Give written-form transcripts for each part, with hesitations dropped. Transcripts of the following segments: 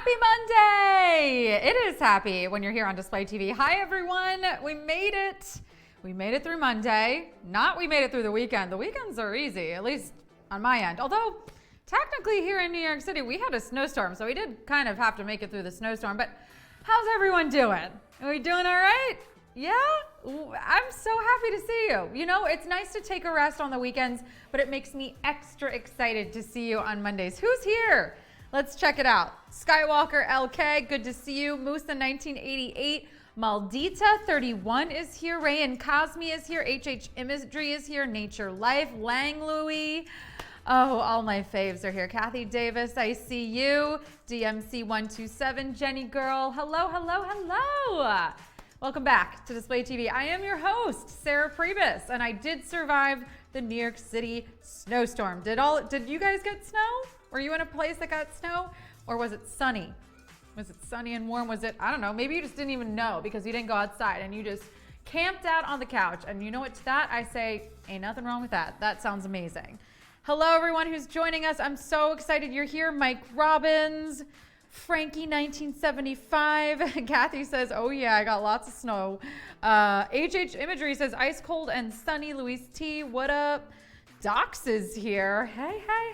Happy Monday! It is happy when you're here on Display TV. Hi, everyone. We made it. We made it through Monday. Not we made it through the weekend. The weekends are easy, at least on my end. Although, technically here in New York City, we had a snowstorm, so we did kind of have to make it through the snowstorm. But how's everyone doing? Are we doing all right? Yeah? I'm so happy to see you. You know, it's nice to take a rest on the weekends, but it makes me extra excited to see you on Mondays. Who's here? Let's check it out. Skywalker LK, good to see you. Musa 1988, Maldita 31 is here. Rayan Cosme is here. HH Imagery is here. Nature Life, Lang Louie. Oh, all my faves are here. Kathy Davis, I see you. DMC 127, Jenny Girl. Hello, hello, hello. Welcome back to Display TV. I am your host, Sarah Pribis, and I did survive the New York City snowstorm. Did you guys get snow? Were you in a place that got snow? Or was it sunny? Was it sunny and warm? Was it, I don't know, maybe you just didn't even know because you didn't go outside and you just camped out on the couch. And you know what, to that I say, ain't nothing wrong with that. That sounds amazing. Hello, everyone who's joining us. I'm so excited you're here. Mike Robbins, Frankie 1975. Kathy says, oh yeah, I got lots of snow. HH Imagery says, ice cold and sunny. Luis T, what up? Docs is here. Hey, hey,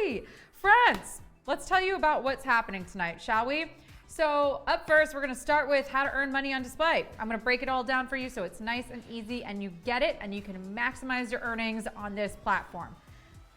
hey. Friends, let's tell you about what's happening tonight, shall we? So up first, we're gonna start with how to earn money on display. I'm gonna break it all down for you so it's nice and easy and you get it and you can maximize your earnings on this platform.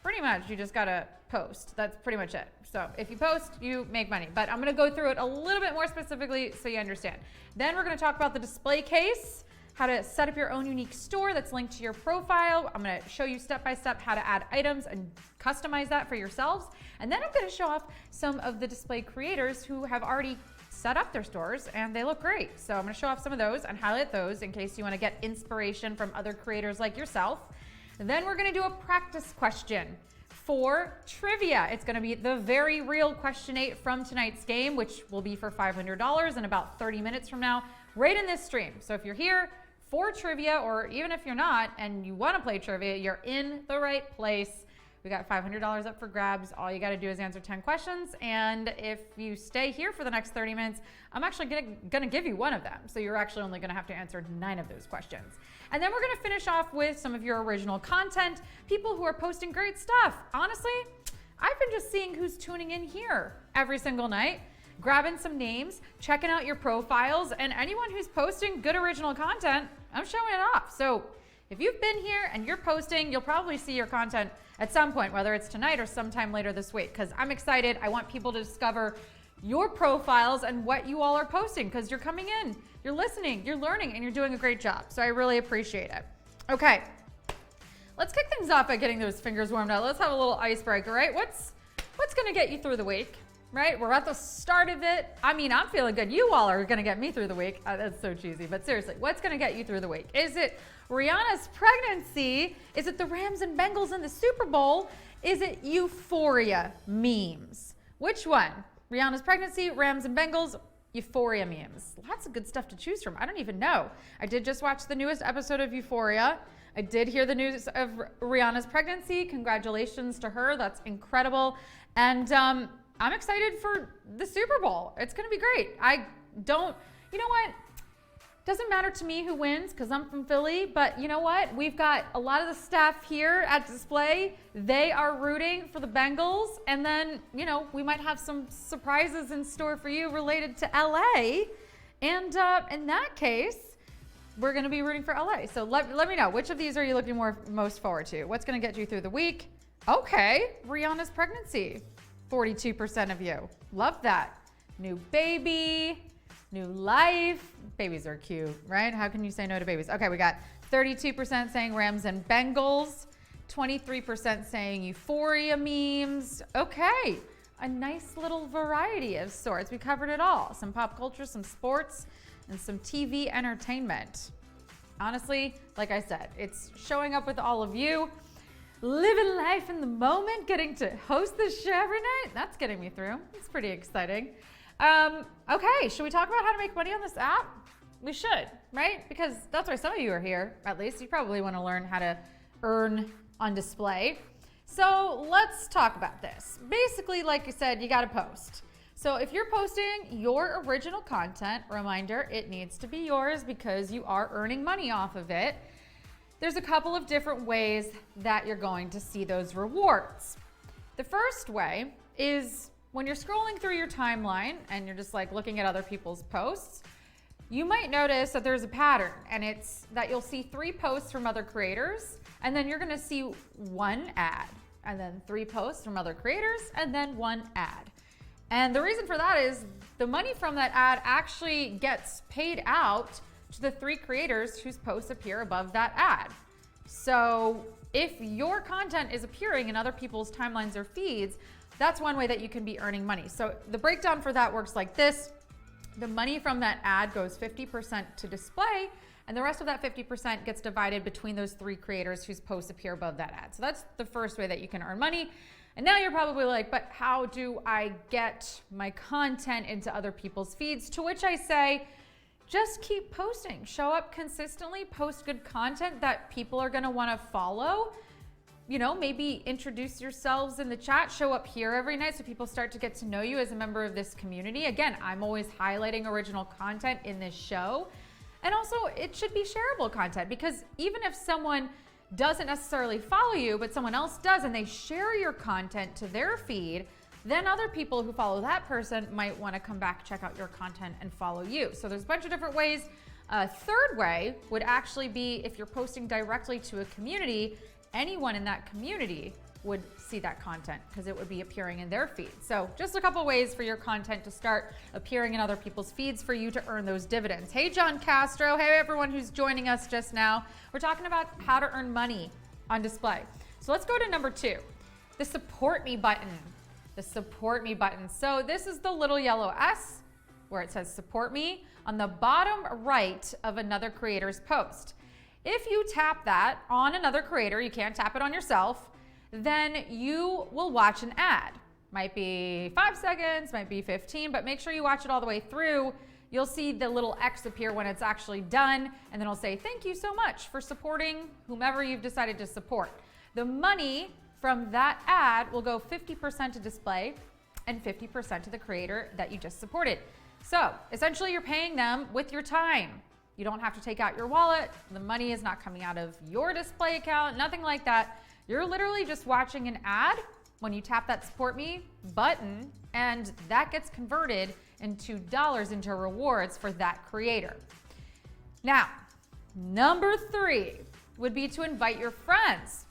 Pretty much, you just gotta post. That's pretty much it. So if you post, you make money. But I'm gonna go through it a little bit more specifically so you understand. Then we're gonna talk about the display case, how to set up your own unique store that's linked to your profile. I'm gonna show you step-by-step how to add items and customize that for yourselves. And then I'm gonna show off some of the display creators who have already set up their stores and they look great. So I'm gonna show off some of those and highlight those in case you wanna get inspiration from other creators like yourself. And then we're gonna do a practice question for trivia. It's gonna be the very real question 8 from tonight's game, which will be for $500 in about 30 minutes from now, right in this stream. So if you're here for trivia, or even if you're not and you wanna play trivia, you're in the right place. We got $500 up for grabs. All you gotta do is answer 10 questions. And if you stay here for the next 30 minutes, I'm actually gonna give you one of them. So you're actually only gonna have to answer 9 of those questions. And then we're gonna finish off with some of your original content, people who are posting great stuff. Honestly, I've been just seeing who's tuning in here every single night, grabbing some names, checking out your profiles, and anyone who's posting good original content, I'm showing it off. So if you've been here and you're posting, you'll probably see your content at some point, whether it's tonight or sometime later this week, because I'm excited. I want people to discover your profiles and what you all are posting, because you're coming in, you're listening, you're learning, and you're doing a great job. So I really appreciate it. Okay, let's kick things off by getting those fingers warmed up. Let's have a little icebreaker, right? What's gonna get you through the week, right? We're at the start of it. I mean, I'm feeling good. You all are gonna get me through the week. That's so cheesy, but seriously, what's gonna get you through the week? Is it Rihanna's pregnancy? Is it the Rams and Bengals in the Super Bowl? Is it Euphoria memes? Which one? Rihanna's pregnancy, Rams and Bengals, Euphoria memes. Lots of good stuff to choose from. I don't even know. I did just watch the newest episode of Euphoria. I did hear the news of Rihanna's pregnancy. Congratulations to her. That's incredible. And I'm excited for the Super Bowl. It's going to be great. You know what? Doesn't matter to me who wins because I'm from Philly, but you know what? We've got a lot of the staff here at Display. They are rooting for the Bengals. And then, you know, we might have some surprises in store for you related to LA. And in that case, we're going to be rooting for LA. So let me know, which of these are you looking most forward to? What's going to get you through the week? Okay, Rihanna's pregnancy. 42% of you. Love that. New baby. New life. Babies are cute, right? How can you say no to babies? Okay, we got 32% saying Rams and Bengals, 23% saying Euphoria memes. Okay, a nice little variety of sorts. We covered it all. Some pop culture, some sports, and some TV entertainment. Honestly, like I said, it's showing up with all of you. Living life in the moment, getting to host this show every night. That's getting me through. It's pretty exciting. Okay, should we talk about how to make money on this app? We should, right? Because that's why some of you are here, at least. You probably want to learn how to earn on display. So let's talk about this. Basically, like I said, you got to post. So if you're posting your original content, reminder, it needs to be yours because you are earning money off of it. There's a couple of different ways that you're going to see those rewards. The first way is when you're scrolling through your timeline and you're just like looking at other people's posts, you might notice that there's a pattern, and it's that you'll see 3 posts from other creators, and then you're gonna see 1 ad, and then 3 posts from other creators, and then 1 ad. And the reason for that is the money from that ad actually gets paid out to the 3 creators whose posts appear above that ad. So if your content is appearing in other people's timelines or feeds, that's one way that you can be earning money. So the breakdown for that works like this. The money from that ad goes 50% to display, and the rest of that 50% gets divided between those 3 creators whose posts appear above that ad. So that's the first way that you can earn money. And now you're probably like, but how do I get my content into other people's feeds? To which I say, just keep posting. Show up consistently, post good content that people are gonna wanna follow. You know, maybe introduce yourselves in the chat, show up here every night so people start to get to know you as a member of this community. Again, I'm always highlighting original content in this show. And also, it should be shareable content, because even if someone doesn't necessarily follow you, but someone else does, and they share your content to their feed, then other people who follow that person might want to come back, check out your content, and follow you. So there's a bunch of different ways. A third way would actually be if you're posting directly to a community, anyone in that community would see that content because it would be appearing in their feed. So just a couple ways for your content to start appearing in other people's feeds for you to earn those dividends. Hey, John Castro. Hey, everyone who's joining us just now. We're talking about how to earn money on display. So let's go to number 2, the support me button. The support me button. So this is the little yellow S where it says support me on the bottom right of another creator's post. If you tap that on another creator, you can't tap it on yourself, then you will watch an ad. Might be 5 seconds, might be 15, but make sure you watch it all the way through. You'll see the little X appear when it's actually done, and then it'll say, thank you so much for supporting whomever you've decided to support. The money from that ad will go 50% to display and 50% to the creator that you just supported. So essentially you're paying them with your time. You don't have to take out your wallet. The money is not coming out of your display account, nothing like that. You're literally just watching an ad when you tap that support me button, and that gets converted into dollars, into rewards for that creator. Now, number 3 would be to invite your friends.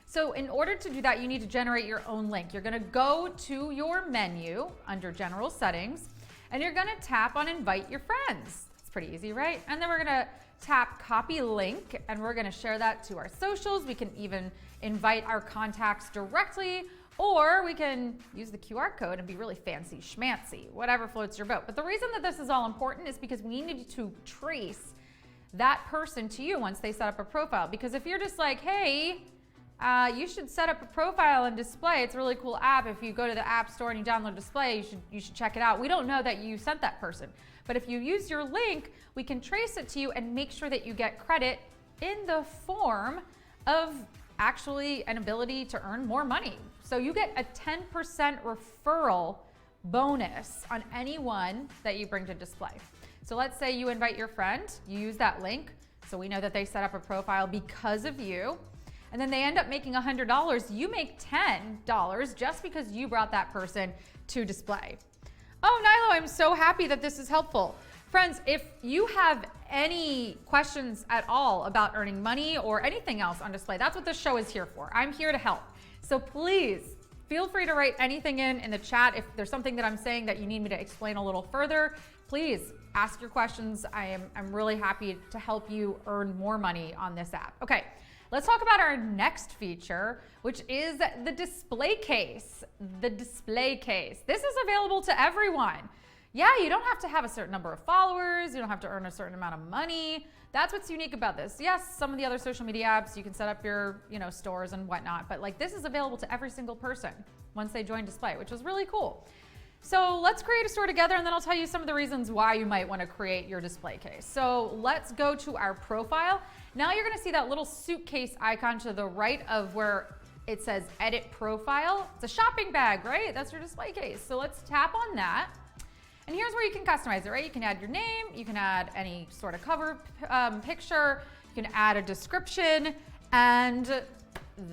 So in order to do that, you need to generate your own link. You're gonna go to your menu under General Settings, and you're gonna tap on Invite Your Friends. Pretty easy, right? And then we're gonna tap copy link, and we're gonna share that to our socials. We can even invite our contacts directly, or we can use the QR code and be really fancy schmancy, whatever floats your boat. But the reason that this is all important is because we need to trace that person to you once they set up a profile. Because if you're just like, hey, you should set up a profile and display. It's a really cool app. If you go to the App Store and you download display, you should check it out. We don't know that you sent that person. But if you use your link, we can trace it to you and make sure that you get credit in the form of actually an ability to earn more money. So you get a 10% referral bonus on anyone that you bring to display. So let's say you invite your friend, you use that link, so we know that they set up a profile because of you, and then they end up making $100. You make $10 just because you brought that person to display. Oh, Nilo, I'm so happy that this is helpful. Friends, if you have any questions at all about earning money or anything else on display, that's what this show is here for. I'm here to help. So please feel free to write anything in the chat. If there's something that I'm saying that you need me to explain a little further, please ask your questions. I'm really happy to help you earn more money on this app. Okay. Let's talk about our next feature, which is the display case. The display case. This is available to everyone. Yeah, you don't have to have a certain number of followers. You don't have to earn a certain amount of money. That's what's unique about this. Yes, some of the other social media apps, you can set up your, stores and whatnot, but like this is available to every single person once they join display, which is really cool. So let's create a store together, and then I'll tell you some of the reasons why you might want to create your display case. So let's go to our profile. Now you're going to see that little suitcase icon to the right of where it says edit profile. It's a shopping bag, right? That's your display case. So let's tap on that. And here's where you can customize it, right? You can add your name, you can add any sort of cover picture, you can add a description, and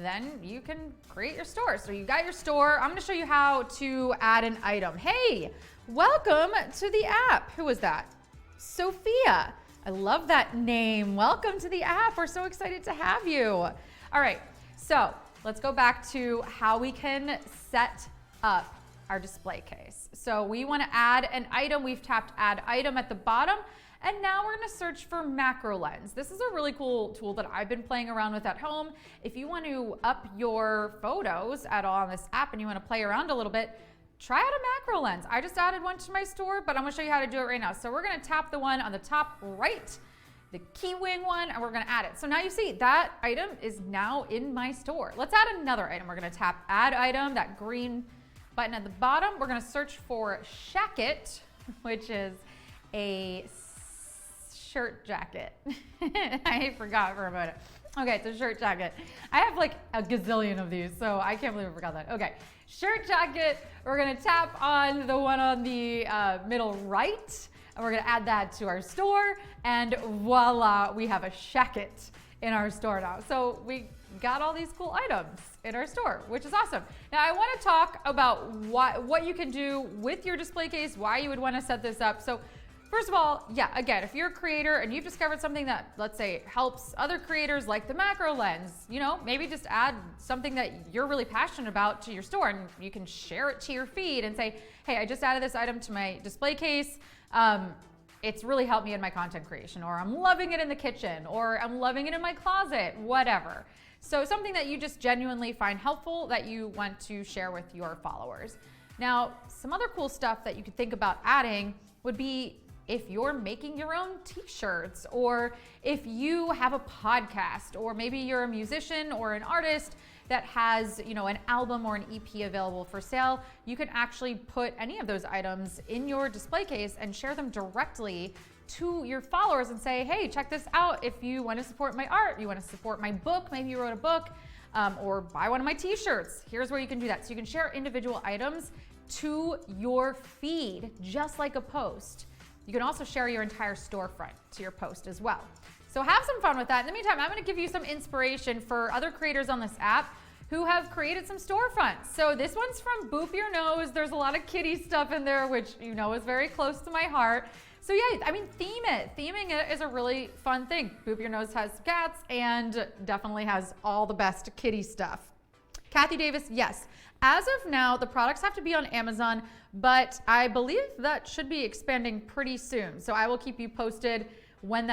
then you can create your store. So you got your store. I'm gonna show you how to add an item. Hey, welcome to the app. Who was that? Sophia. I love that name. Welcome to the app. We're so excited to have you. All right, so let's go back to how we can set up our display case. So we want to add an item. We've tapped add item at the bottom, and now we're going to search for macro lens. This is a really cool tool that I've been playing around with at home. If you want to up your photos at all on this app and you want to play around a little bit, try out a macro lens. I just added one to my store, but I'm going to show you how to do it right now. So we're going to tap the one on the top right, the key wing one, and we're going to add it. So now you see that item is now in my store. Let's add another item. We're going to tap add item, that green button at the bottom. We're going to search for shacket, which is a shirt jacket. I forgot for a minute. Okay, it's a shirt jacket. I have like a gazillion of these, so I can't believe I forgot that. Okay, shirt jacket. We're going to tap on the one on the middle right, and we're going to add that to our store, and voila, we have a shacket in our store now. So we got all these cool items in our store, which is awesome. Now I want to talk about what you can do with your display case, why you would want to set this up. So first of all, yeah, again, if you're a creator and you've discovered something that, let's say, helps other creators like the macro lens, you know, maybe just add something that you're really passionate about to your store, and you can share it to your feed and say, hey, I just added this item to my display case. It's really helped me in my content creation, or I'm loving it in the kitchen, or I'm loving it in my closet, whatever. So something that you just genuinely find helpful that you want to share with your followers. Now, some other cool stuff that you could think about adding would be if you're making your own t-shirts, or if you have a podcast, or maybe you're a musician or an artist that has, you know, an album or an EP available for sale, you can actually put any of those items in your display case and share them directly to your followers and say, hey, check this out. If you want to support my art, you want to support my book, maybe you wrote a book, or buy one of my t-shirts. Here's where you can do that. So you can share individual items to your feed, just like a post. You can also share your entire storefront to your post as well. So have some fun with that. In the meantime, I'm going to give you some inspiration for other creators on this app who have created some storefronts. So this one's from Boop Your Nose. There's a lot of kitty stuff in there, which you know is very close to my heart. So yeah, I mean, theme it. Theming it is a really fun thing. Boop Your Nose has cats and definitely has all the best kitty stuff. Kathy Davis, yes. As of now, the products have to be on Amazon, but I believe that should be expanding pretty soon. So I will keep you posted when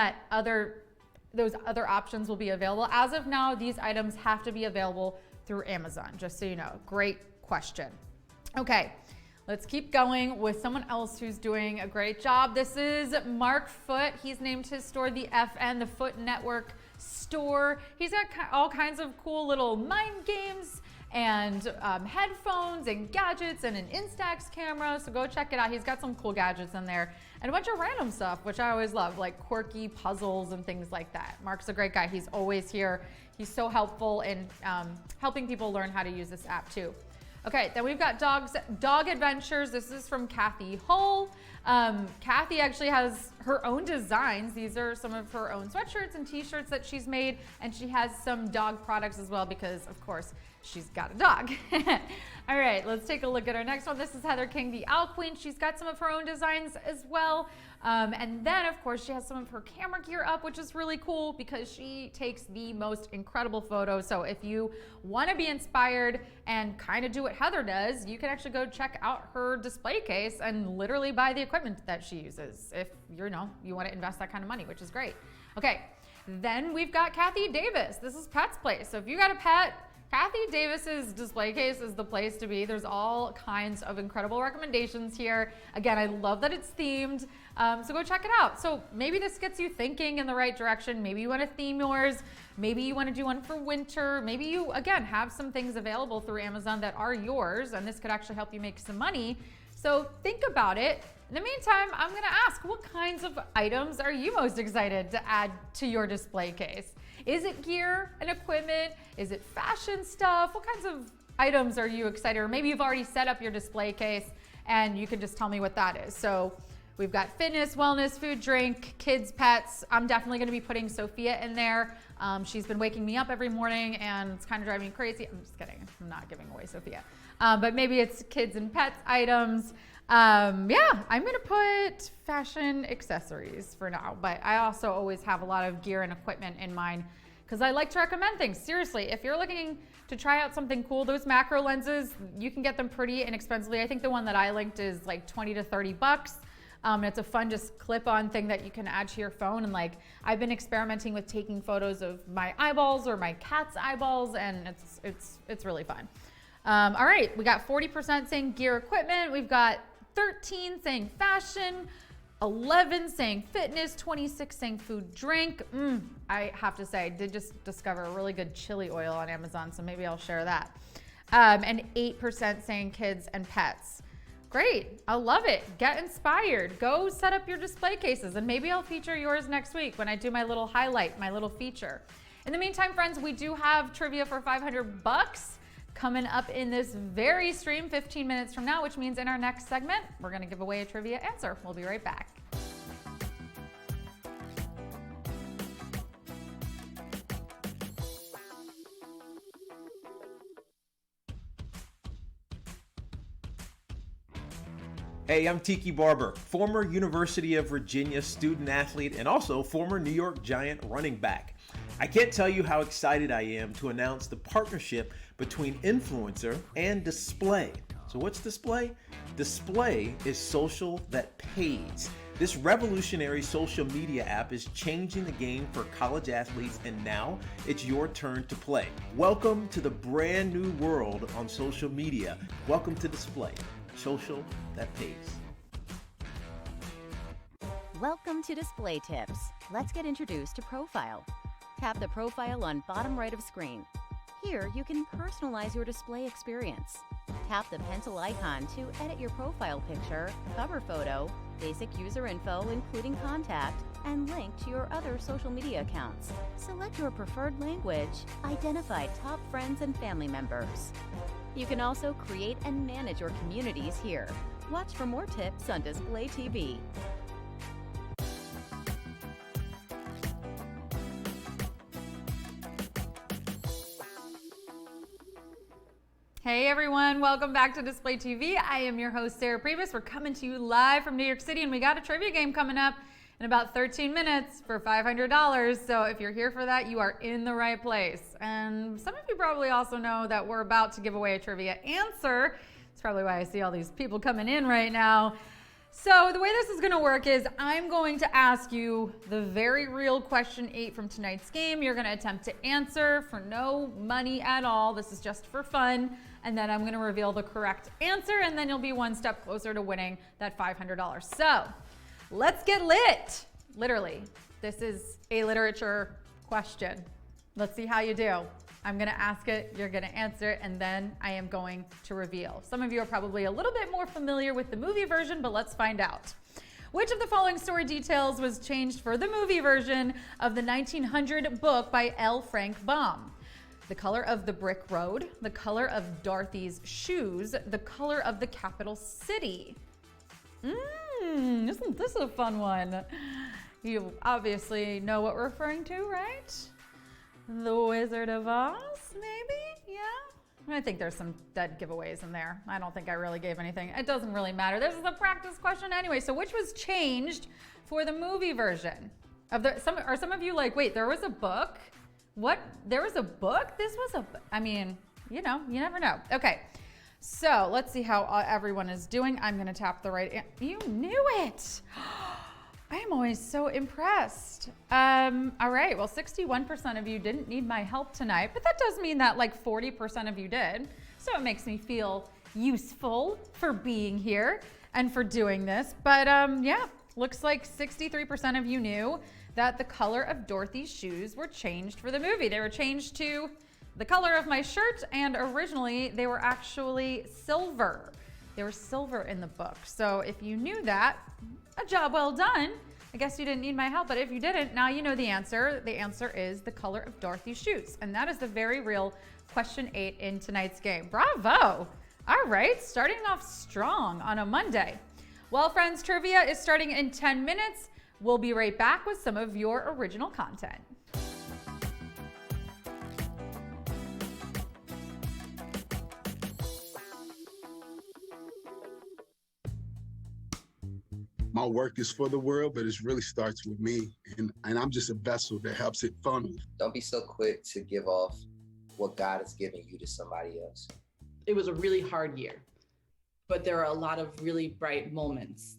those other options will be available. As of now, these items have to be available through Amazon, just so you know. Great question. Okay, let's keep going with someone else who's doing a great job. This is Mark Foot. He's named his store the FN, the Foot Network store. He's got all kinds of cool little mind games and headphones and gadgets and an Instax camera, so go check it out. He's got some cool gadgets in there and a bunch of random stuff, which I always love, like quirky puzzles and things like that. Mark's a great guy. He's always here. He's so helpful in helping people learn how to use this app too. Okay, then we've got Dog Adventures. This is from Kathy Hull. Kathy actually has her own designs. These are some of her own sweatshirts and t-shirts that she's made, and she has some dog products as well because, of course, she's got a dog. All right, let's take a look at our next one. This is Heather King, the Owl Queen. She's got some of her own designs as well. And then, of course, she has some of her camera gear up, which is really cool because she takes the most incredible photos. So if you want to be inspired and kind of do what Heather does, you can actually go check out her display case and literally buy the equipment that she uses if you want to invest that kind of money, which is great. Okay, then we've got Kathy Davis. This is Pet's Place. So if you got a pet, Kathy Davis's display case is the place to be. There's all kinds of incredible recommendations here. Again, I love that it's themed, so go check it out. So maybe this gets you thinking in the right direction. Maybe you want to theme yours. Maybe you want to do one for winter. Maybe you, again, have some things available through Amazon that are yours, and this could actually help you make some money. So think about it. In the meantime, I'm going to ask, what kinds of items are you most excited to add to your display case? Is it gear and equipment? Is it fashion stuff? What kinds of items are you excited? Or maybe you've already set up your display case and you can just tell me what that is. So we've got fitness, wellness, food, drink, kids, pets. I'm definitely gonna be putting Sophia in there. She's been waking me up every morning and it's kind of driving me crazy. I'm just kidding, I'm not giving away Sophia. But maybe it's kids and pets items. Yeah, I'm gonna put fashion accessories for now, but I also always have a lot of gear and equipment in mind because I like to recommend things. Seriously, if you're looking to try out something cool, those macro lenses, you can get them pretty inexpensively. I think the one that I linked is like 20 to 30 bucks. It's a fun just clip-on thing that you can add to your phone. And like, I've been experimenting with taking photos of my eyeballs or my cat's eyeballs, and it's really fun. All right, we got 40% saying gear equipment. We've got 13 saying fashion, 11 saying fitness, 26 saying food, drink. I have to say, I did just discover a really good chili oil on Amazon, so maybe I'll share that. And 8% saying kids and pets. Great, I love it. Get inspired. Go set up your display cases, and maybe I'll feature yours next week when I do my little highlight, my little feature. In the meantime, friends, we do have trivia for 500 bucks coming up in this very stream 15 minutes from now, which means in our next segment, we're gonna give away a trivia answer. We'll be right back. Hey, I'm Tiki Barber, former University of Virginia student athlete and also former New York Giant running back. I can't tell you how excited I am to announce the partnership between Influencer and Display. So what's Display? Display is social that pays. This revolutionary social media app is changing the game for college athletes, and now it's your turn to play. Welcome to the brand new world on social media. Welcome to Display, social that pays. Welcome to Display Tips. Let's get introduced to Profile. Tap the profile on bottom right of screen. Here, you can personalize your display experience. Tap the pencil icon to edit your profile picture, cover photo, basic user info including contact, and link to your other social media accounts. Select your preferred language. Identify top friends and family members. You can also create and manage your communities here. Watch for more tips on Display TV. Hey everyone, welcome back to Display TV. I am your host, Sarah Pribis. We're coming to you live from New York City, and we got a trivia game coming up in about 13 minutes for $500. So if you're here for that, you are in the right place. And some of you probably also know that we're about to give away a trivia answer. It's probably why I see all these people coming in right now. So the way this is gonna work is I'm going to ask you the very real question 8 from tonight's game. You're gonna attempt to answer for no money at all. This is just for fun. And then I'm gonna reveal the correct answer, and then you'll be one step closer to winning that $500. So let's get lit. Literally, this is a literature question. Let's see how you do. I'm gonna ask it, you're gonna answer it, and then I am going to reveal. Some of you are probably a little bit more familiar with the movie version, but let's find out. Which of the following story details was changed for the movie version of the 1900 book by L. Frank Baum? The color of the brick road, the color of Dorothy's shoes, the color of the capital city. Isn't this a fun one? You obviously know what we're referring to, right? The Wizard of Oz, maybe? Yeah? I think there's some dead giveaways in there. I don't think I really gave anything. It doesn't really matter. This is a practice question anyway. So which was changed for the movie version? Are some of you like, wait, there was a book? What? There was a book? This was a, I mean, you know, you never know. Okay, so let's see how everyone is doing. I'm gonna tap the right, you knew it. I am always so impressed. All right, well, 61% of you didn't need my help tonight, but that does mean that like 40% of you did. So it makes me feel useful for being here and for doing this. But yeah, looks like 63% of you knew that the color of Dorothy's shoes were changed for the movie. They were changed to the color of my shirt, and originally they were actually silver. They were silver in the book. So if you knew that, a job well done. I guess you didn't need my help, but if you didn't, now you know the answer. The answer is the color of Dorothy's shoes. And that is the very real question 8 in tonight's game. Bravo. All right, starting off strong on a Monday. Well, friends, trivia is starting in 10 minutes. We'll be right back with some of your original content. My work is for the world, but it really starts with me. And I'm just a vessel that helps it funnel. Don't be so quick to give off what God has given you to somebody else. It was a really hard year, but there are a lot of really bright moments.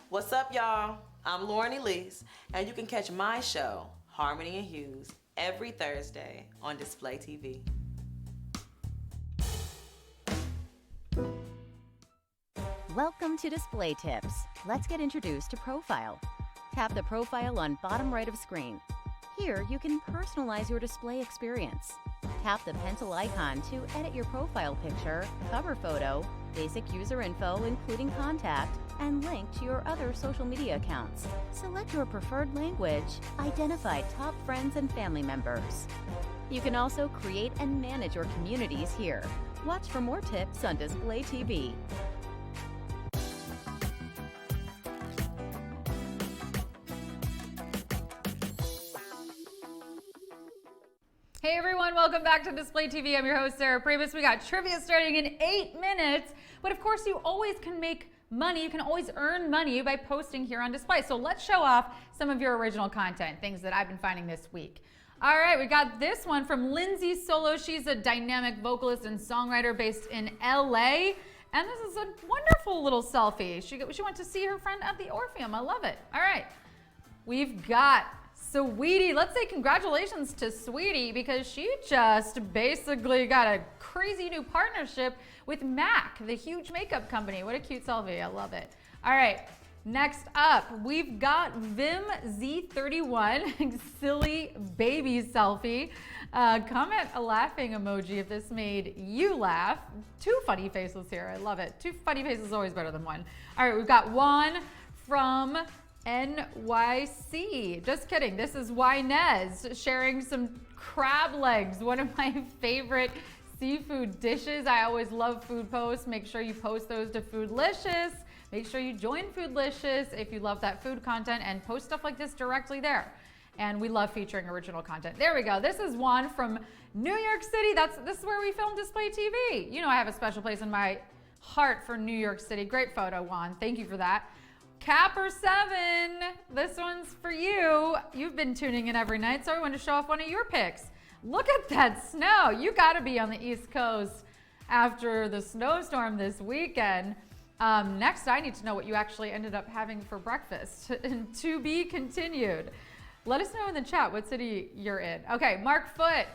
What's up, y'all? I'm Lauren Elise, and you can catch my show, Harmony and Hughes, every Thursday on Display TV. Welcome to Display Tips. Let's get introduced to Profile. Tap the profile on bottom right of screen. Here, you can personalize your display experience. Tap the pencil icon to edit your profile picture, cover photo, basic user info including contact, and link to your other social media accounts. Select your preferred language. Identify top friends and family members. You can also create and manage your communities here. Watch for more tips on Display TV. Hey everyone, welcome back to Display TV. I'm your host, Sarah Pribis. We got trivia starting in 8 minutes, but of course you always can make money. You can always earn money by posting here on Display. So let's show off some of your original content, things that I've been finding this week. All right, we got this one from Lindsay Solo. She's a dynamic vocalist and songwriter based in LA. And this is a wonderful little selfie. She went to see her friend at the Orpheum. I love it. All right, we've got Sweetie. Let's say congratulations to Sweetie because she just basically got a crazy new partnership with MAC, the huge makeup company. What a cute selfie. I love it. All right. Next up, we've got Vim Z31, silly baby selfie. Comment a laughing emoji if this made you laugh. 2 funny faces here. I love it. 2 funny faces is always better than 1. All right, we've got one from NYC. Just kidding. This is Wynez sharing some crab legs, one of my favorite seafood dishes. I always love food posts. Make sure you post those to Foodlicious. Make sure you join Foodlicious if you love that food content and post stuff like this directly there. And we love featuring original content. There we go. This is one from New York City. This is where we film Display TV. You know I have a special place in my heart for New York City. Great photo, Juan. Thank you for that. Capper 7, this one's for you. You've been tuning in every night, so I want to show off one of your picks. Look at that snow. You got to be on the East Coast after the snowstorm this weekend. Next, I need to know what you actually ended up having for breakfast. To be continued. Let us know in the chat what city you're in. Okay, Mark Foot.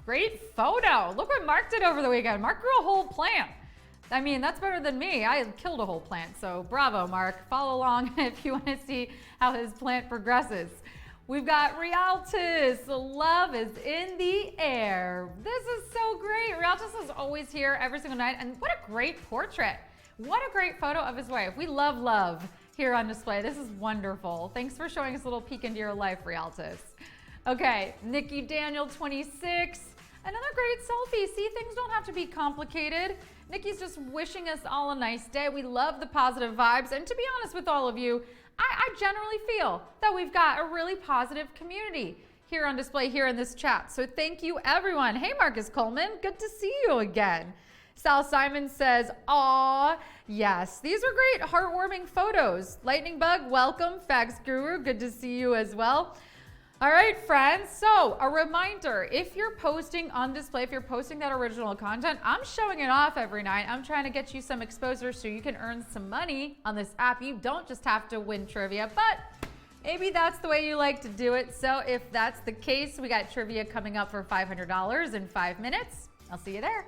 Great photo. Look what Mark did over the weekend. Mark grew a whole plant. I mean, that's better than me. I killed a whole plant, so bravo, Mark. Follow along if you want to see how his plant progresses. We've got Rialtus. Love is in the air. This is so great. Rialtus is always here every single night, and what a great portrait. What a great photo of his wife. We love love here on Display. This is wonderful. Thanks for showing us a little peek into your life, Rialtus. Okay, Nikki Daniel, 26. Another great selfie. See, things don't have to be complicated. Nikki's just wishing us all a nice day. We love the positive vibes. And to be honest with all of you, I generally feel that we've got a really positive community here on Display, here in this chat. So thank you, everyone. Hey, Marcus Coleman. Good to see you again. Sal Simon says, aw, yes. These are great, heartwarming photos. Lightning Bug, welcome. Fax Guru, good to see you as well. All right, friends, so a reminder, if you're posting on Display, if you're posting that original content, I'm showing it off every night. I'm trying to get you some exposure so you can earn some money on this app. You don't just have to win trivia, but maybe that's the way you like to do it. So if that's the case, we got trivia coming up for $500 in 5 minutes. I'll see you there.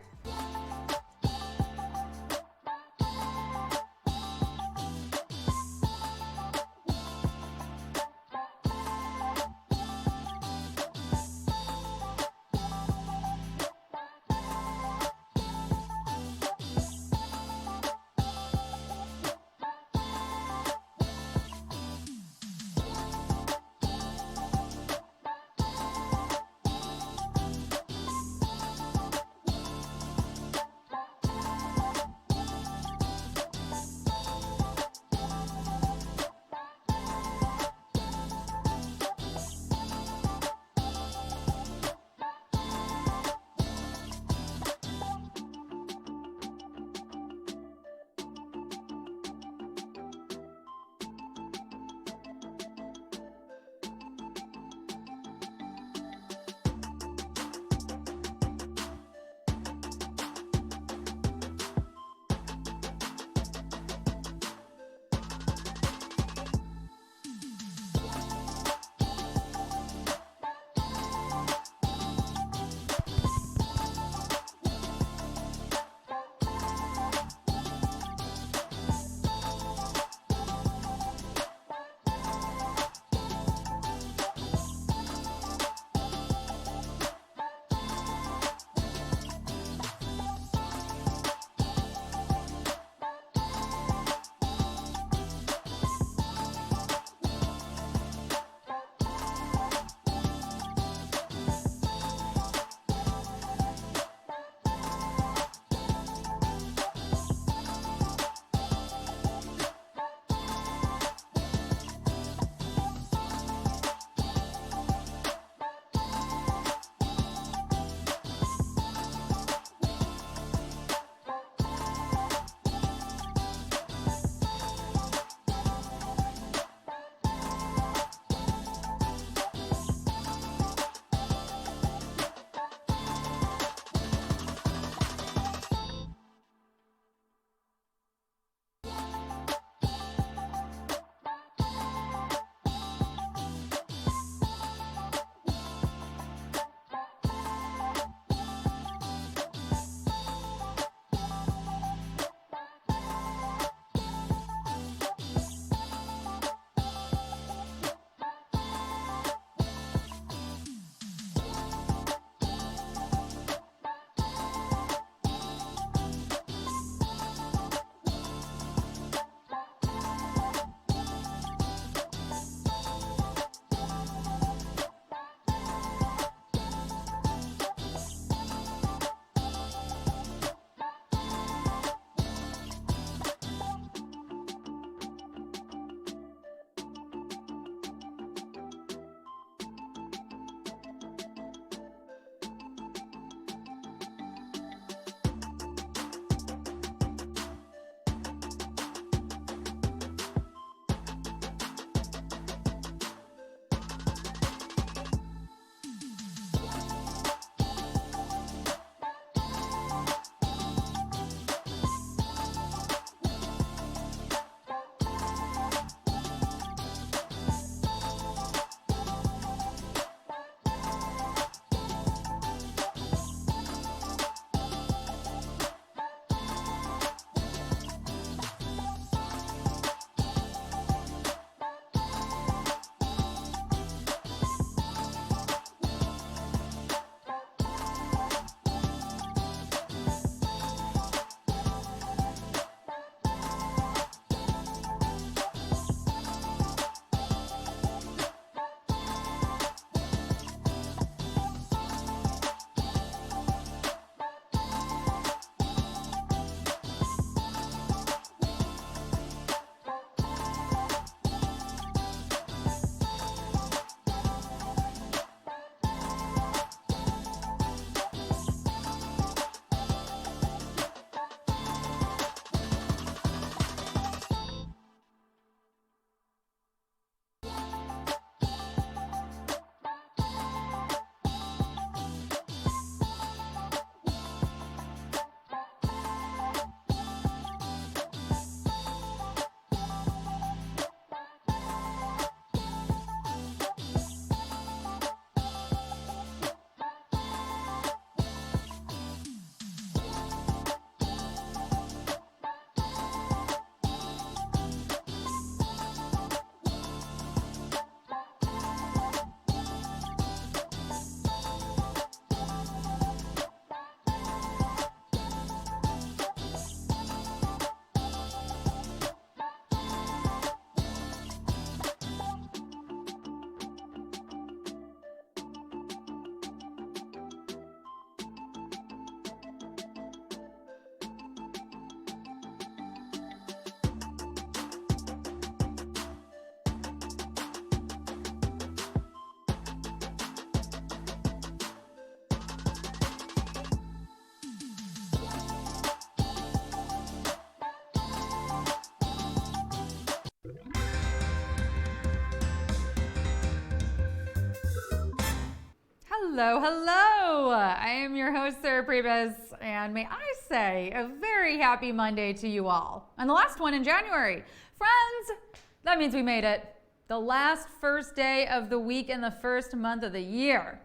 Hello, hello. I am your host, Sarah Pribis, and may I say a very happy Monday to you all. And the last one in January. Friends, that means we made it. The last first day of the week in the first month of the year.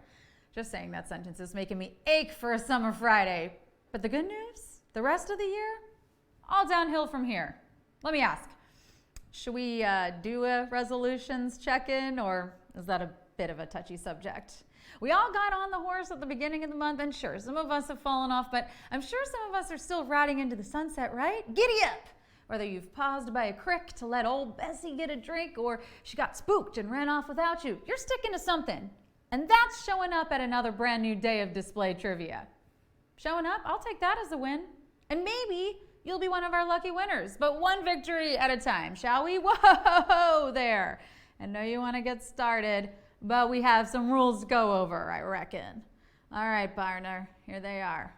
Just saying that sentence is making me ache for a summer Friday. But the good news, the rest of the year, all downhill from here. Let me ask, should we do a resolutions check-in, or is that a bit of a touchy subject? We all got on the horse at the beginning of the month, and sure, some of us have fallen off, but I'm sure some of us are still riding into the sunset, right? Giddy up! Whether you've paused by a crick to let old Bessie get a drink, or she got spooked and ran off without you, you're sticking to something. And that's showing up at another brand new day of display trivia. Showing up, I'll take that as a win. And maybe you'll be one of our lucky winners, but one victory at a time, shall we? Whoa there. I know you want to get started, but we have some rules to go over, I reckon. All right, partner, here they are.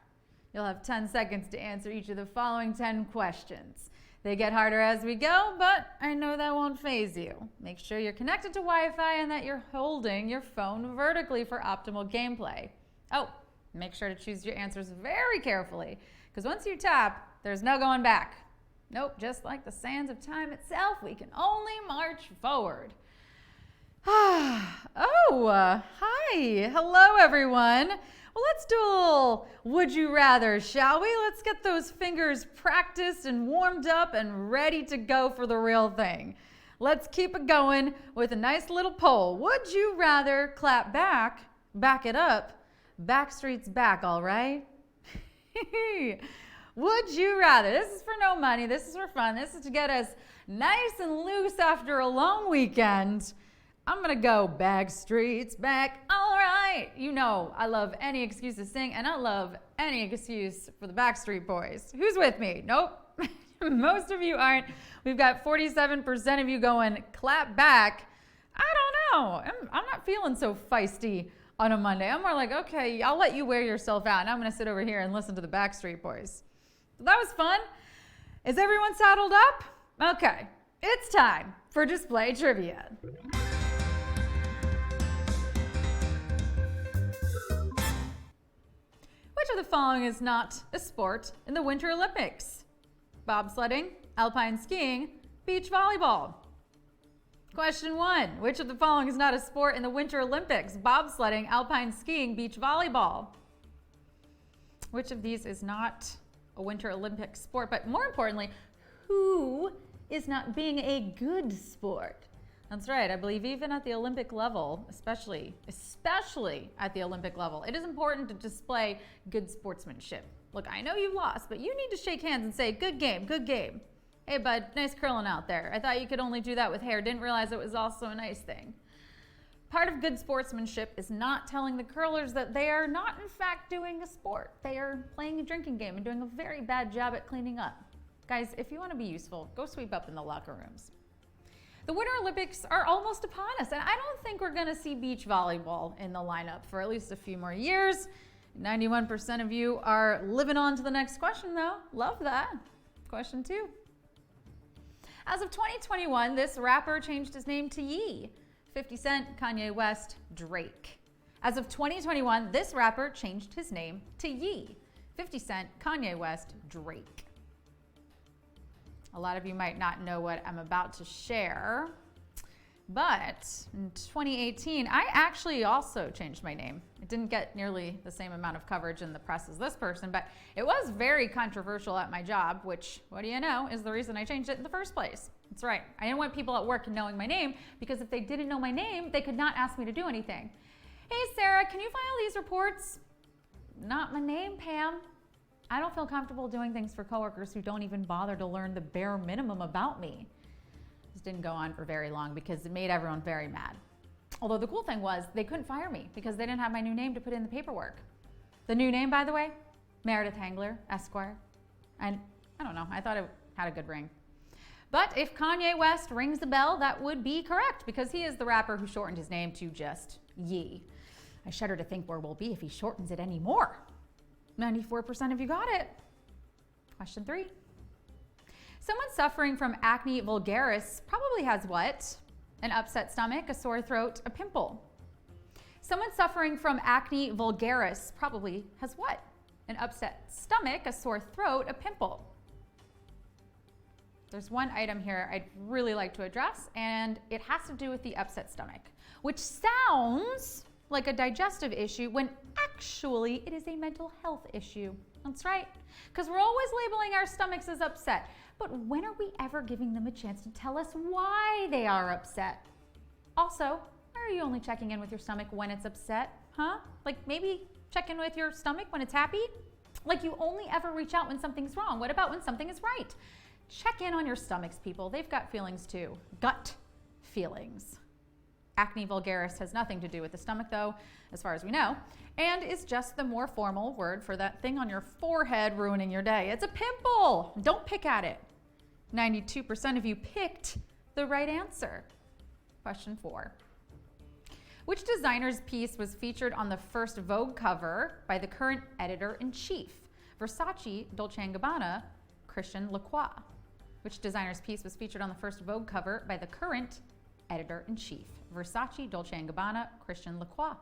You'll have 10 seconds to answer each of the following 10 questions. They get harder as we go, but I know that won't faze you. Make sure you're connected to Wi-Fi and that you're holding your phone vertically for optimal gameplay. Oh, make sure to choose your answers very carefully, because once you tap, there's no going back. Nope, just like the sands of time itself, we can only march forward. Hi. Hello, everyone. Well, let's do a little would you rather, shall we? Let's get those fingers practiced and warmed up and ready to go for the real thing. Let's keep it going with a nice little poll. Would you rather clap back it up, Backstreet's back, all right? Would you rather? This is for no money. This is for fun. This is to get us nice and loose after a long weekend. I'm gonna go Backstreet's back, all right. You know, I love any excuse to sing, and I love any excuse for the Backstreet Boys. Who's with me? Nope. Most of you aren't. We've got 47% of you going clap back. I don't know. I'm not feeling so feisty on a Monday. I'm more like, okay, I'll let you wear yourself out, and I'm gonna sit over here and listen to the Backstreet Boys. That was fun. Is everyone saddled up? Okay, it's time for display trivia. Which of the following is not a sport in the Winter Olympics? Bobsledding, alpine skiing, beach volleyball. Question 1. Which of the following is not a sport in the Winter Olympics? Bobsledding, alpine skiing, beach volleyball. Which of these is not a Winter Olympic sport? But more importantly, who is not being a good sport? That's right. I believe even at the Olympic level, especially at the Olympic level, it is important to display good sportsmanship. Look, I know you lost, but you need to shake hands and say, good game, good game. Hey, bud, nice curling out there. I thought you could only do that with hair. Didn't realize it was also a nice thing. Part of good sportsmanship is not telling the curlers that they are not, in fact, doing a sport. They are playing a drinking game and doing a very bad job at cleaning up. Guys, if you want to be useful, go sweep up in the locker rooms. The Winter Olympics are almost upon us, and I don't think we're going to see beach volleyball in the lineup for at least a few more years. 91% of you are living on to the next question, though. Love that. Question 2. As of 2021, this rapper changed his name to Ye. 50 Cent, Kanye West, Drake. As of 2021, this rapper changed his name to Ye. 50 Cent, Kanye West, Drake. A lot of you might not know what I'm about to share, but in 2018, I actually also changed my name. It didn't get nearly the same amount of coverage in the press as this person, but it was very controversial at my job, which, what do you know, is the reason I changed it in the first place. That's right. I didn't want people at work knowing my name, because if they didn't know my name, they could not ask me to do anything. Hey, Sarah, can you file these reports? Not my name, Pam. I don't feel comfortable doing things for coworkers who don't even bother to learn the bare minimum about me. This didn't go on for very long because it made everyone very mad. Although the cool thing was they couldn't fire me because they didn't have my new name to put in the paperwork. The new name, by the way, Meredith Hangler, Esquire. And I don't know, I thought it had a good ring. But if Kanye West rings the bell, that would be correct because he is the rapper who shortened his name to just Ye. I shudder to think where we'll be if he shortens it anymore. 94% of you got it. Question 3. Someone suffering from acne vulgaris probably has what? An upset stomach, a sore throat, a pimple. Someone suffering from acne vulgaris probably has what? An upset stomach, a sore throat, a pimple. There's one item here I'd really like to address, and it has to do with the upset stomach, which sounds like a digestive issue when actually it is a mental health issue. That's right, because we're always labeling our stomachs as upset, but when are we ever giving them a chance to tell us why they are upset? Also, why are you only checking in with your stomach when it's upset, huh? Like maybe check in with your stomach when it's happy? Like you only ever reach out when something's wrong. What about when something is right? Check in on your stomachs, people. They've got feelings too. Gut feelings. Acne vulgaris has nothing to do with the stomach though, as far as we know, and is just the more formal word for that thing on your forehead ruining your day. It's a pimple. Don't pick at it. 92% of you picked the right answer. Question 4. Which designer's piece was featured on the first Vogue cover by the current editor-in-chief? Versace, Dolce & Gabbana, Christian Lacroix. Which designer's piece was featured on the first Vogue cover by the current editor-in-chief? Versace, Dolce & Gabbana, Christian Lacroix.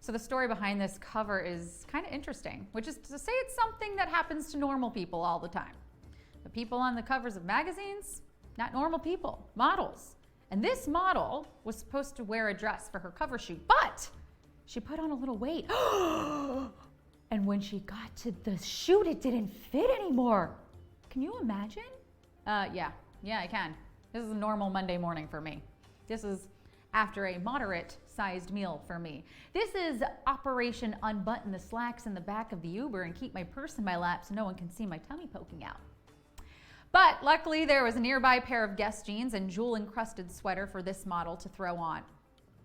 So the story behind this cover is kind of interesting, which is to say it's something that happens to normal people all the time. The people on the covers of magazines, not normal people, models. And this model was supposed to wear a dress for her cover shoot, but she put on a little weight. And when she got to the shoot, it didn't fit anymore. Can you imagine? Yeah, I can. This is a normal Monday morning for me. This is after a moderate-sized meal for me. This is Operation Unbutton the slacks in the back of the Uber and keep my purse in my lap so no one can see my tummy poking out. But luckily, there was a nearby pair of Guess jeans and jewel-encrusted sweater for this model to throw on.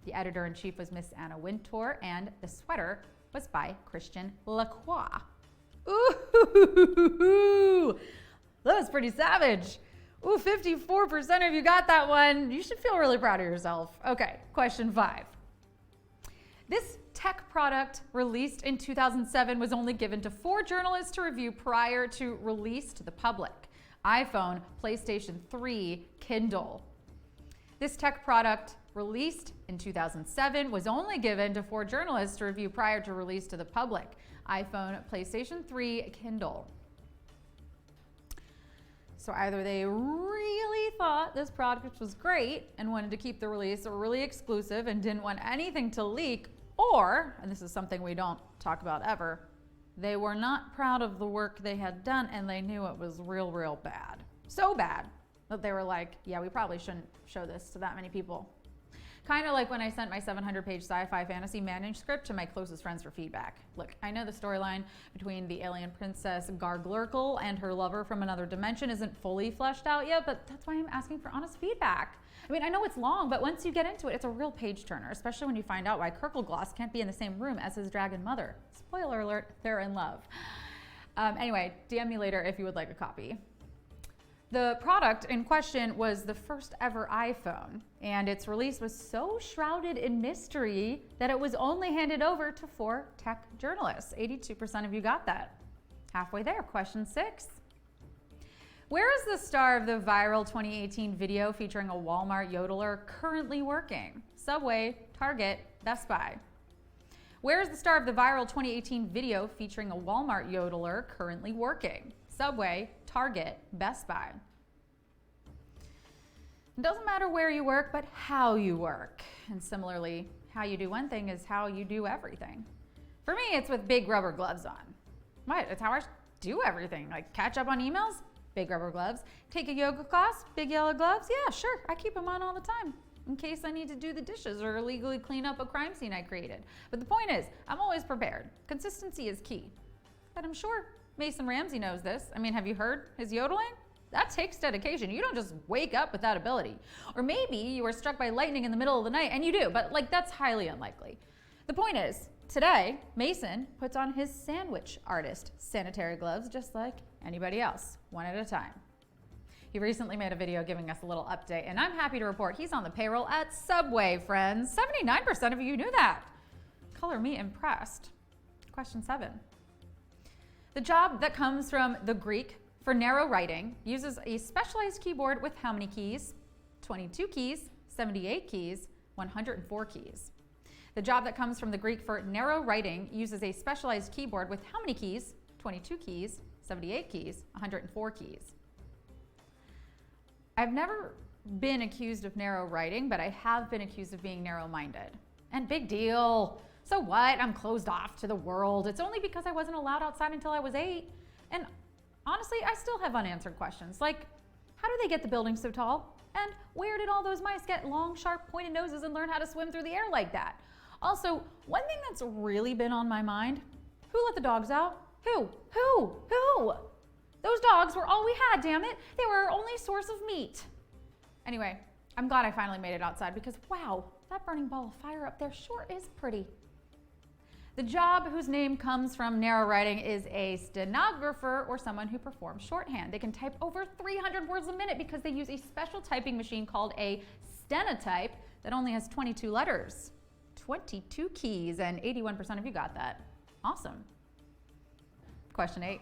The editor-in-chief was Miss Anna Wintour, and the sweater was by Christian Lacroix. Ooh, that was pretty savage. Ooh, 54% of you got that one. You should feel really proud of yourself. Okay, question 5. This tech product released in 2007 was only given to 4 journalists to review prior to release to the public. iPhone, PlayStation 3, Kindle. This tech product released in 2007 was only given to 4 journalists to review prior to release to the public. iPhone, PlayStation 3, Kindle. So either they really thought this product was great and wanted to keep the release really exclusive and didn't want anything to leak, or, and this is something we don't talk about ever, they were not proud of the work they had done and they knew it was real bad. So bad that they were like, yeah, we probably shouldn't show this to that many people. Kind of like when I sent my 700-page sci-fi fantasy manuscript to my closest friends for feedback. Look, I know the storyline between the alien princess Garglurkle and her lover from another dimension isn't fully fleshed out yet, but that's why I'm asking for honest feedback. I mean, I know it's long, but once you get into it, it's a real page turner, especially when you find out why Kirklegloss can't be in the same room as his dragon mother. Spoiler alert, they're in love. Anyway, DM me later if you would like a copy. The product in question was the first ever iPhone, and its release was so shrouded in mystery that it was only handed over to 4 tech journalists. 82% of you got that. Halfway there, question 6. Where is the star of the viral 2018 video featuring a Walmart yodeler currently working? Subway, Target, Best Buy. Where is the star of the viral 2018 video featuring a Walmart yodeler currently working? Subway, Target, Best Buy. It doesn't matter where you work, but how you work. And similarly, how you do one thing is how you do everything. For me, it's with big rubber gloves on. What? It's how I do everything. Like catch up on emails, big rubber gloves. Take a yoga class, big yellow gloves. Yeah, sure, I keep them on all the time in case I need to do the dishes or illegally clean up a crime scene I created. But the point is, I'm always prepared. Consistency is key. And I'm sure Mason Ramsey knows this. I mean, have you heard his yodeling? That takes dedication. You don't just wake up with that ability. Or maybe you were struck by lightning in the middle of the night, and you do, but like that's highly unlikely. The point is, today, Mason puts on his sandwich artist sanitary gloves just like anybody else, one at a time. He recently made a video giving us a little update, and I'm happy to report he's on the payroll at Subway, friends. 79% of you knew that. Color me impressed. Question 7. The job that comes from the Greek for narrow writing uses a specialized keyboard with how many keys? 22 keys, 78 keys, 104 keys. The job that comes from the Greek for narrow writing uses a specialized keyboard with how many keys? 22 keys, 78 keys, 104 keys. I've never been accused of narrow writing, but I have been accused of being narrow-minded. And big deal. So what? I'm closed off to the world. It's only because I wasn't allowed outside until I was 8. And honestly, I still have unanswered questions. Like, how do they get the building so tall? And where did all those mice get long, sharp, pointed noses and learn how to swim through the air like that? Also, one thing that's really been on my mind, who let the dogs out? Who? Those dogs were all we had, damn it. They were our only source of meat. Anyway, I'm glad I finally made it outside because wow, that burning ball of fire up there sure is pretty. The job whose name comes from narrow writing is a stenographer or someone who performs shorthand. They can type over 300 words a minute because they use a special typing machine called a stenotype that only has 22 letters, 22 keys, and 81% of you got that. Awesome. Question 8.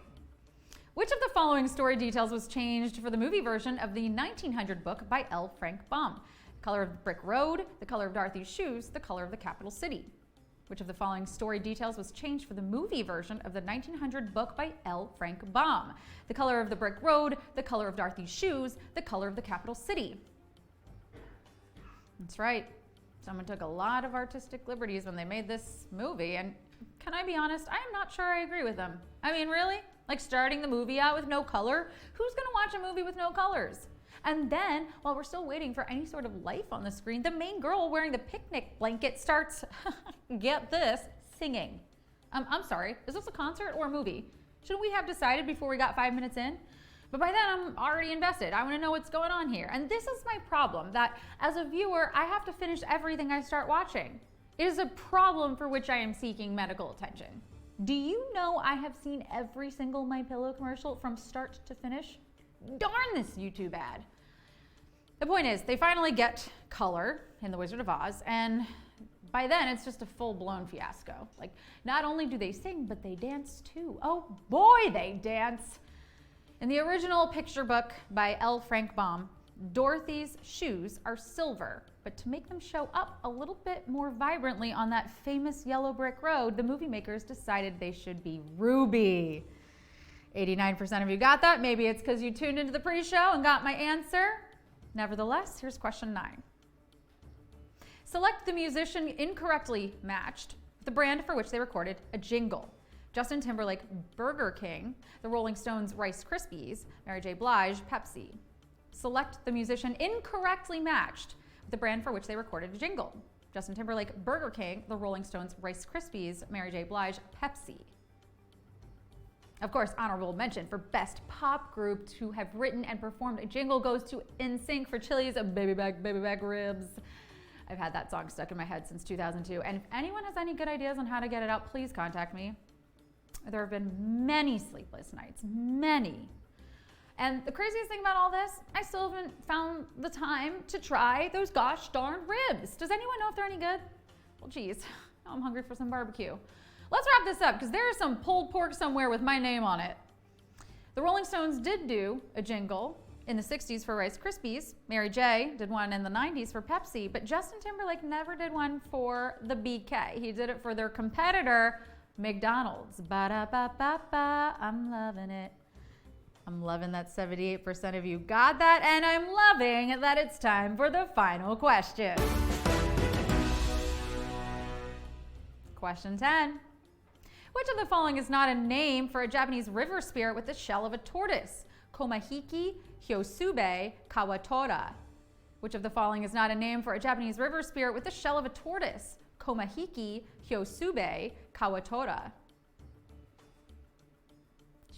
Which of the following story details was changed for the movie version of the 1900 book by L. Frank Baum? The color of the brick road, the color of Dorothy's shoes, the color of the capital city. Which of the following story details was changed for the movie version of the 1900 book by L. Frank Baum? The color of the brick road, the color of Dorothy's shoes, the color of the capital city. That's right. Someone took a lot of artistic liberties when they made this movie, and can I be honest, I am not sure I agree with them. I mean, really? Like starting the movie out with no color? Who's gonna watch a movie with no colors? And then, while we're still waiting for any sort of life on the screen, the main girl wearing the picnic blanket starts, get this, singing. I'm sorry, is this a concert or a movie? Shouldn't we have decided before we got 5 minutes in? But by then, I'm already invested. I wanna know what's going on here. And this is my problem, that as a viewer, I have to finish everything I start watching. It is a problem for which I am seeking medical attention. Do you know I have seen every single MyPillow commercial from start to finish? Darn this YouTube ad. The point is, they finally get color in The Wizard of Oz, and by then it's just a full-blown fiasco. Like, not only do they sing, but they dance too. Oh boy, they dance. In the original picture book by L. Frank Baum, Dorothy's shoes are silver, but to make them show up a little bit more vibrantly on that famous yellow brick road, the movie makers decided they should be ruby. 89% of you got that. Maybe it's because you tuned into the pre-show and got my answer. Nevertheless, here's question 9. Select the musician incorrectly matched with the brand for which they recorded a jingle. Justin Timberlake, Burger King, the Rolling Stones, Rice Krispies, Mary J. Blige, Pepsi. Select the musician incorrectly matched with the brand for which they recorded a jingle. Justin Timberlake, Burger King, the Rolling Stones, Rice Krispies, Mary J. Blige, Pepsi. Of course, honorable mention for best pop group to have written and performed a jingle goes to NSYNC for Chili's Baby Back Ribs. I've had that song stuck in my head since 2002, and if anyone has any good ideas on how to get it out, please contact me. There have been many sleepless nights, many. And the craziest thing about all this, I still haven't found the time to try those gosh darn ribs. Does anyone know if they're any good? Well, geez, now I'm hungry for some barbecue. Let's wrap this up because there is some pulled pork somewhere with my name on it. The Rolling Stones did do a jingle in the 60s for Rice Krispies. Mary J. did one in the 90s for Pepsi, but Justin Timberlake never did one for the BK. He did it for their competitor, McDonald's. Ba-da-ba-ba-ba, I'm loving it. I'm loving that 78% of you got that, and I'm loving that it's time for the final question. Question 10. Which of the following is not a name for a Japanese river spirit with the shell of a tortoise? Komahiki, Hyosube, Kawatora. Which of the following is not a name for a Japanese river spirit with the shell of a tortoise? Komahiki, Hyosube, Kawatora.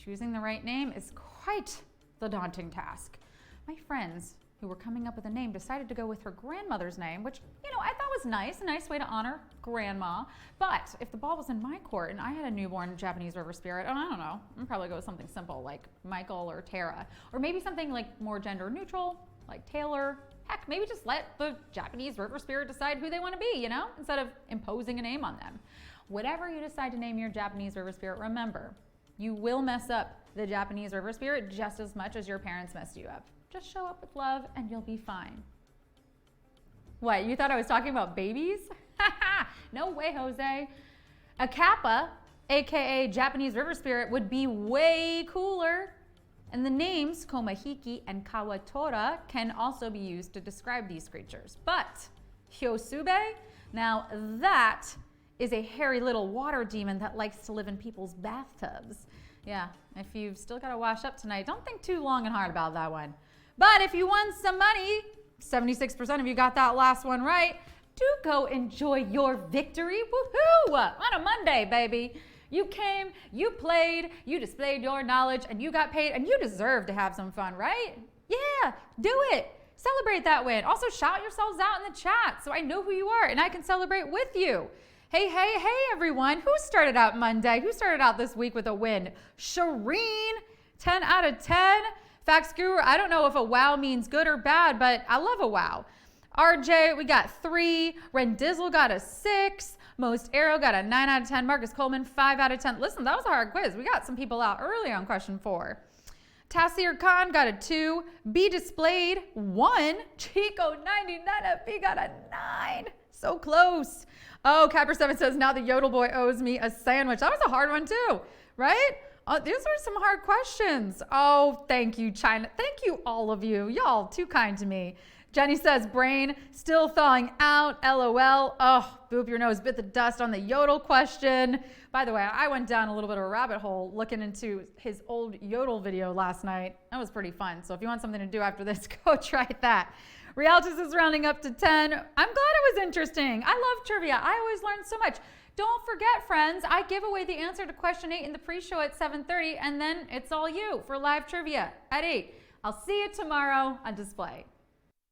Choosing the right name is quite the daunting task. My friends who were coming up with a name decided to go with her grandmother's name, which, I thought was nice, a nice way to honor grandma. But if the ball was in my court and I had a newborn Japanese river spirit, I don't know, I'd probably go with something simple like Michael or Tara, or maybe something like more gender neutral, like Taylor. Heck, maybe just let the Japanese river spirit decide who they want to be, instead of imposing a name on them. Whatever you decide to name your Japanese river spirit, remember, you will mess up the Japanese river spirit just as much as your parents messed you up. Just show up with love and you'll be fine. What, you thought I was talking about babies? No way, Jose. A kappa, aka Japanese river spirit, would be way cooler. And the names Komahiki and Kawatora can also be used to describe these creatures. But Hyosube, now that is a hairy little water demon that likes to live in people's bathtubs. Yeah, if you've still got to wash up tonight, don't think too long and hard about that one. But if you won some money, 76% of you got that last one right, do go enjoy your victory. Woohoo! On a Monday, baby. You came, you played, you displayed your knowledge, and you got paid, and you deserve to have some fun, right? Yeah, do it. Celebrate that win. Also, shout yourselves out in the chat so I know who you are and I can celebrate with you. Hey, everyone. Who started out Monday? Who started out this week with a win? Shireen, 10 out of 10. Facts Guru, I don't know if a wow means good or bad, but I love a wow. RJ, we got 3. Rendizzle got a 6. Most Arrow got a 9 out of 10. Marcus Coleman, 5 out of 10. Listen, that was a hard quiz. We got some people out early on question 4. Tassir Khan got a 2. Be Displayed, 1. Chico, 99 FB got a 9. So close. Oh, Capper7 says, now the Yodel Boy owes me a sandwich. That was a hard one too, right? These are some hard questions. Oh, thank you, China. Thank you, all of you. Y'all too kind to me. Jenny says, brain still thawing out, LOL. Oh, boop, your nose bit the dust on the Yodel question. By the way, I went down a little bit of a rabbit hole looking into his old Yodel video last night. That was pretty fun. So if you want something to do after this, go try that. Realtus is rounding up to 10. I'm glad it was interesting. I love trivia. I always learn so much. Don't forget, friends, I give away the answer to question 8 in the pre-show at 7:30, and then it's all you for live trivia at 8. I'll see you tomorrow on display.